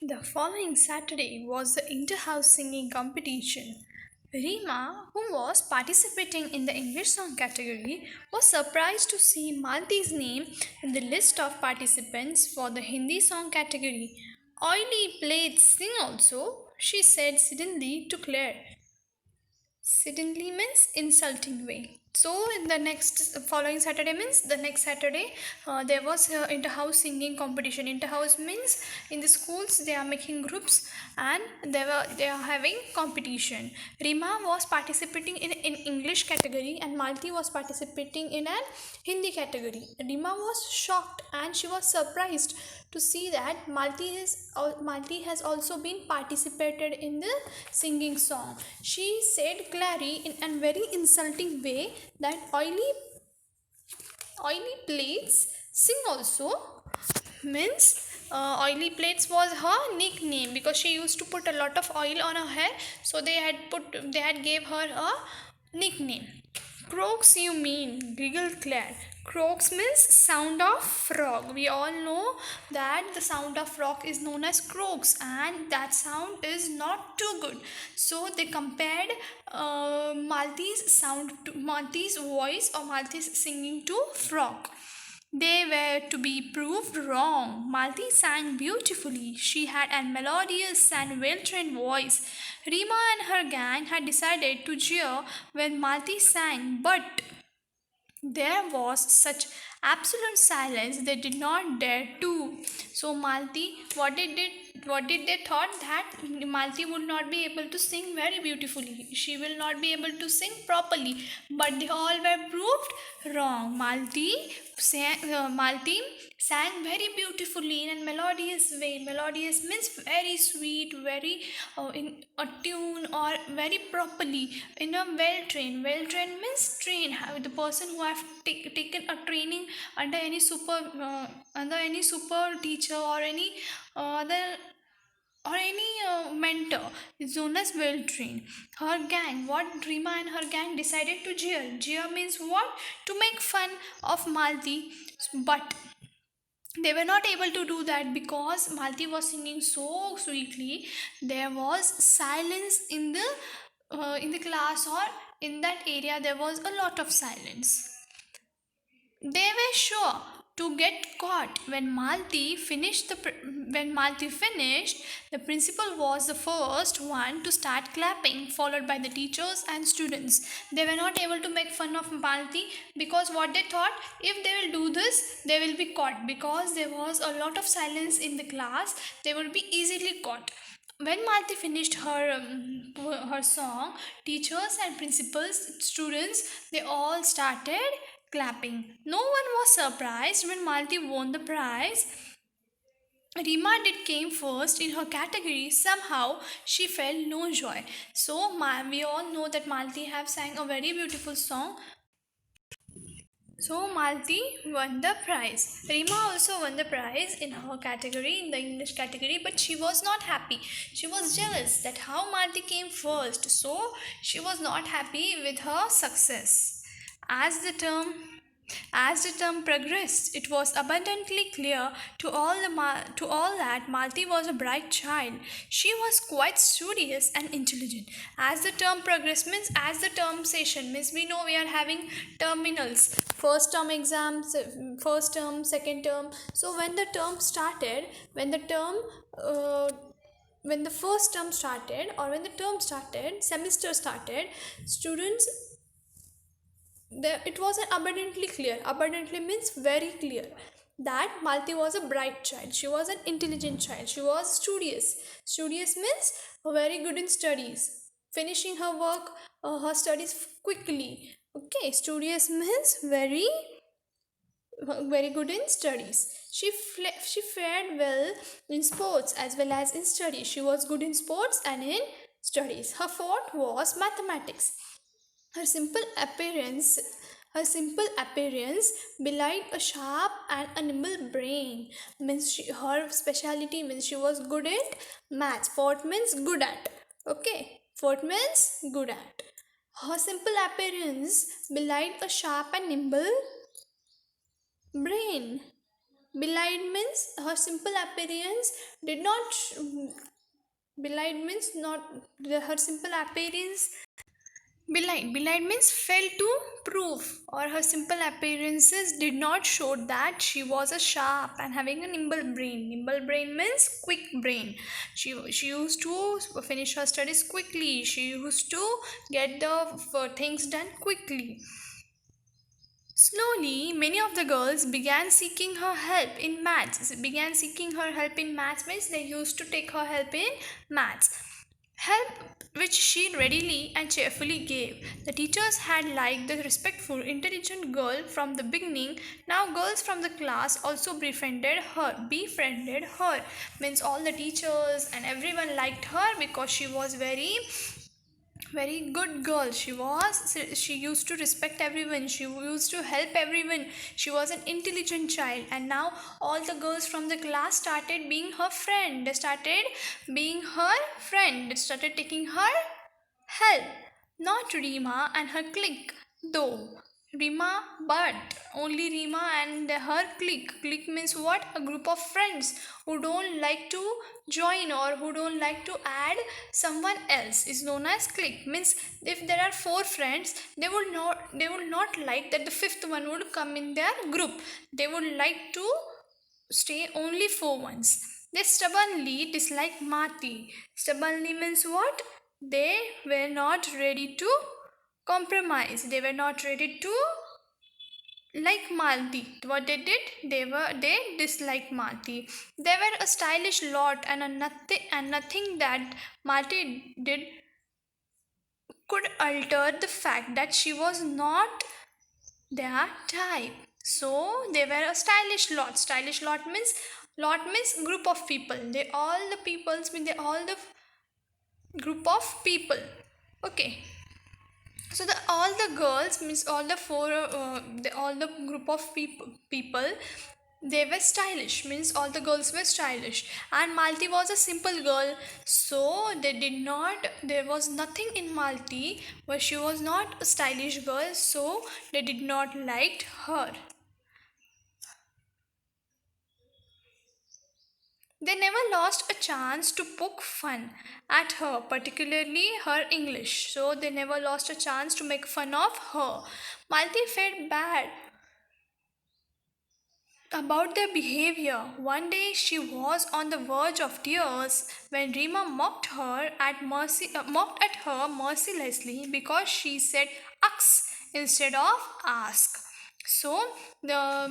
The following Saturday was the inter-house singing competition. Rima, who was participating in the English song category, was surprised to see Malti's name in the list of participants for the Hindi song category. Oily played sing also, she said suddenly to Claire. Suddenly means insulting way. So in the next following Saturday means the next Saturday there was inter-house singing competition. Inter-house means in the schools they are making groups and they are having competition. Rima was participating in English category and Malti was participating in an Hindi category. Rima was shocked and she was surprised to see that Malti has also been participated in the singing song. She said Clary in a very insulting way that oily plates sing also means oily plates was her nickname because she used to put a lot of oil on her hair, so they had gave her a nickname. Croaks you mean, giggled Claire. Croaks means sound of frog. We all know that the sound of frog is known as croaks and that sound is not too good. So they compared Malti's voice or Malti's singing to frog. They were to be proved wrong. Malti sang beautifully. She had a melodious and well trained voice. Rima and her gang had decided to cheer when Malti sang, but there was such absolute silence they did not dare to. So Malti, what did they thought that Malti would not be able to sing very beautifully. She will not be able to sing properly. But they all were proved wrong. Malti sang very beautifully in a melodious way. Melodious means very sweet, very in a tune or very properly in a well trained. Well trained means trained. The person who have taken a training under any super teacher or any other or any mentor is known as well trained. Her gang, what Rima and her gang decided to jeer. Jeer means what? To make fun of Malti, but they were not able to do that because Malti was singing so sweetly. There was silence in the class or in that area. There was a lot of silence. They were sure to get caught. When Malti finished, the principal was the first one to start clapping, followed by the teachers and students. They were not able to make fun of Malti because what they thought, if they will do this, they will be caught because there was a lot of silence in the class. They will be easily caught. When Malti finished her song, teachers and principals, students, they all started clapping. No one was surprised when Malti won the prize. Rima did came first in her category. Somehow she felt no joy. So we all know that Malti have sang a very beautiful song. So Malti won the prize. Rima also won the prize in her category, in the English category, but she was not happy. She was jealous that how Malti came first. So she was not happy with her success. As the term as the term progressed, it was abundantly clear to all that Malti was a bright child. She was quite studious and intelligent. As the term progressed means as the term session means we know we are having terminals, first term exams, first term, second term. So uh, when the first term started or when the term started, semester started, students it was abundantly clear. Abundantly means very clear that Malti was a bright child. She was an intelligent child. She was studious. Studious means very good in studies. Finishing her work, her studies quickly. Okay, studious means very good in studies. She fared well in sports as well as in studies. She was good in sports and in studies. Her forte was mathematics. Her simple appearance her simple appearance belied a sharp and a nimble brain. Her speciality means she was good at maths. Fort means good at. Okay. Fort means good at. Her simple appearance belied a sharp and nimble brain. Belied means her simple appearance did not. Belied means not her simple appearance. Belied means failed to prove, or her simple appearances did not show that she was a sharp and having a nimble brain. Nimble brain means quick brain. She used to finish her studies quickly. She used to get the things done quickly. Slowly, many of the girls began seeking her help in maths. Began seeking her help in maths means they used to take her help in maths. Help which she readily and cheerfully gave. The teachers had liked the respectful, intelligent girl from the beginning. Now girls from the class also befriended her. Befriended her means all the teachers and everyone liked her because she was very good girl. She used to respect everyone, she used to help everyone, she was an intelligent child. And now all the girls from the class started being her friend, they started being her friend, they started taking her help. Not Rima and her clique, though. Rima, but only Rima and her clique. Clique means what? A group of friends who don't like to join or who don't like to add someone else is known as clique. Means if there are four friends, they would not like that the fifth one would come in their group. They would like to stay only for once. They stubbornly dislike Mati. Stubbornly means what? They were not ready to compromise. They were not ready to like Malti. What they did? They disliked Malti. They were a stylish lot and nothing that Malti did could alter the fact that she was not their type. So they were a stylish lot. Stylish lot means group of people. They all the peoples mean they all the group of people. Okay. So the all the girls means all the all the group of people they were stylish means all the girls were stylish, and Malti was a simple girl, so they did not there was nothing in Malti where she was not a stylish girl, so they did not liked her. They never lost a chance to poke fun at her, particularly her English. So they never lost a chance to make fun of her. Malti felt bad about their behavior. One day she was on the verge of tears when Rima mocked at her mercilessly because she said "ux" instead of "ask." So the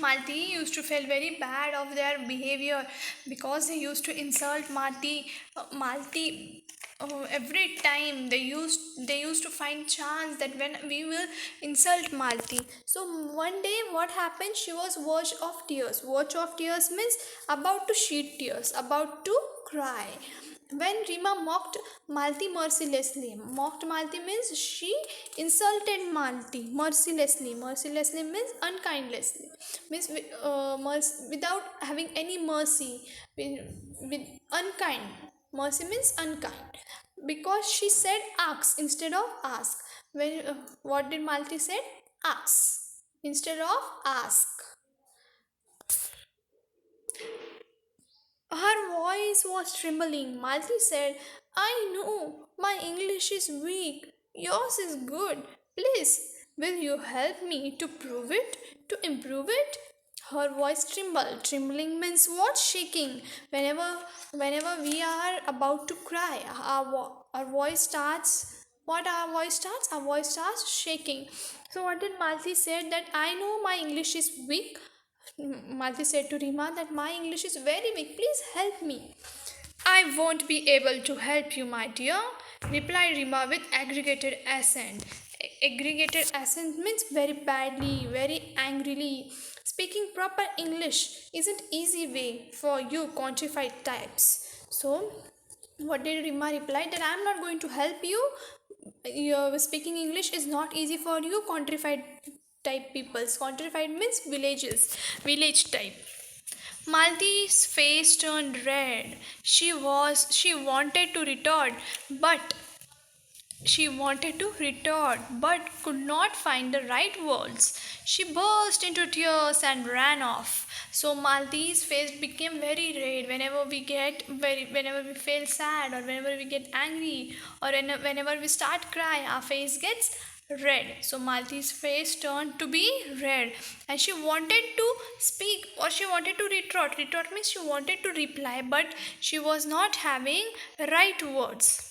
Malti used to feel very bad of their behavior because they used to insult Malti every time they used to find chance that when we will insult Malti. So one day what happened? She was verge of tears. Verge of tears means about to shed tears, about to cry. When Rima mocked Malti mercilessly, mocked Malti means she insulted Malti mercilessly. Mercilessly means unkindly, means without having any mercy, with unkind. Mercy means unkind because she said ask instead of ask. When what did Malti said? Ask instead of ask. Her voice was trembling. Malti said, I know my English is weak. Yours is good. Please, will you help me to prove it, to improve it? Her voice trembled. Trembling means what? Shaking. Whenever we are about to cry, our voice starts. What our voice starts? Our voice starts shaking. So what did Malti said that I know my English is weak. Malti said to Rima that my English is very weak. Please help me. I won't be able to help you, my dear, replied Rima with aggregated accent. Aggregated accent means very badly, very angrily. Speaking proper English isn't easy way for you quantified types. So, what did Rima reply? That I am not going to help you. Your speaking English is not easy for you, countrified type peoples. Countrified means villages, village type. Malti's face turned red. She wanted to retort, but She wanted to retort but could not find the right words. She burst into tears and ran off. So Malti's face became very red whenever we feel sad or whenever we get angry or whenever we start cry, our face gets red. So Malti's face turned to be red and she wanted to speak or she wanted to retort. Retort means she wanted to reply but she was not having right words.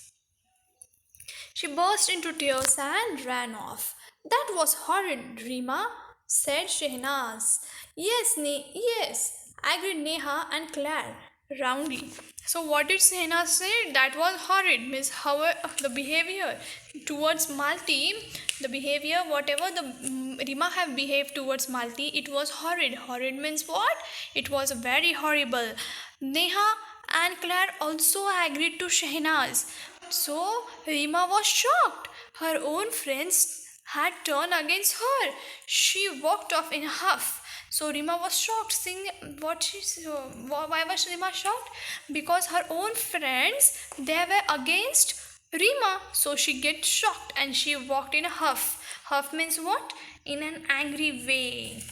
She burst into tears and ran off. That was horrid, Rima, said Shehnaz. Yes, agreed Neha and Claire roundly. So what did Shehnaz say? That was horrid, Miss Howard. The behavior towards Malti, the behavior, whatever the Rima have behaved towards Malti, it was horrid. Horrid means what? It was very horrible. Neha and Claire also agreed to Shehnaz. So Rima was shocked. Her own friends had turned against her. She walked off in a huff. So Rima was shocked, seeing what she. Why was Rima shocked? Because her own friends they were against Rima. So she gets shocked and she walked in a huff. Huff means what? In an angry way.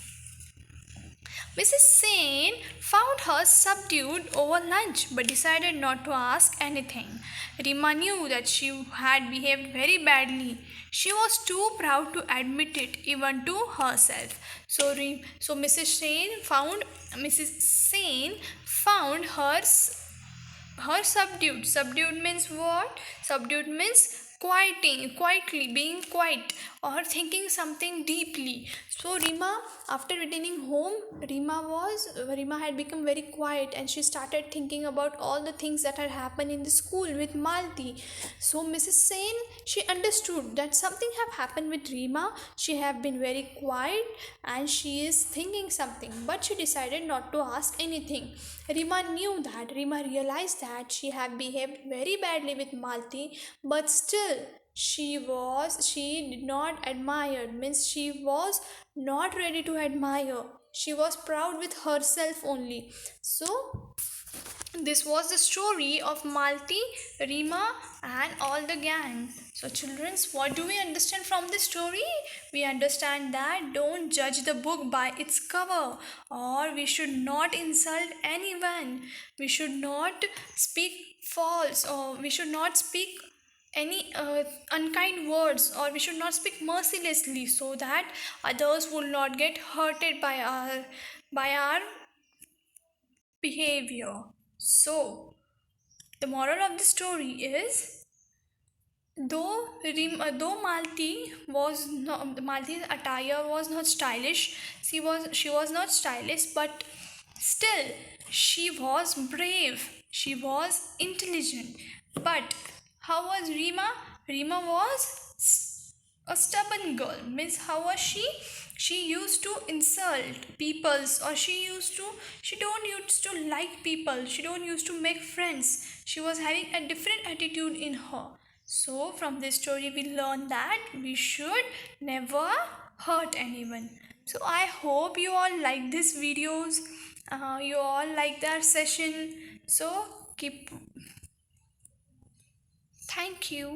Mrs. Sain found her subdued over lunch but decided not to ask anything. Rima knew that she had behaved very badly. She was too proud to admit it even to herself. So Mrs. Sain found her subdued. Subdued means what? Subdued means quietly, being quiet or thinking something deeply. So Rima, after returning home, Rima had become very quiet and she started thinking about all the things that had happened in the school with Malti. So Mrs. Sain, she understood that something have happened with Rima. She have been very quiet and she is thinking something, but she decided not to ask anything. Rima realized that she had behaved very badly with Malti, but still she did not admire, means she was not ready to admire. She was proud with herself only. So this was the story of Malti, Rima, and all the gang. So, children, what do we understand from this story? We understand that don't judge the book by its cover, or we should not insult anyone. We should not speak false, or we should not speak any unkind words, or we should not speak mercilessly, so that others will not get hurted by our behavior. So, the moral of the story is though Malti's attire was not stylish, she was not stylish, but still she was brave. She was intelligent. But how was Rima? Rima was a stubborn girl. Means how was she? She used to insult peoples, or she don't used to like people. She don't used to make friends. She was having a different attitude in her. So from this story we learn that we should never hurt anyone. So I hope you all like these videos. You all like that session. So keep. Thank you.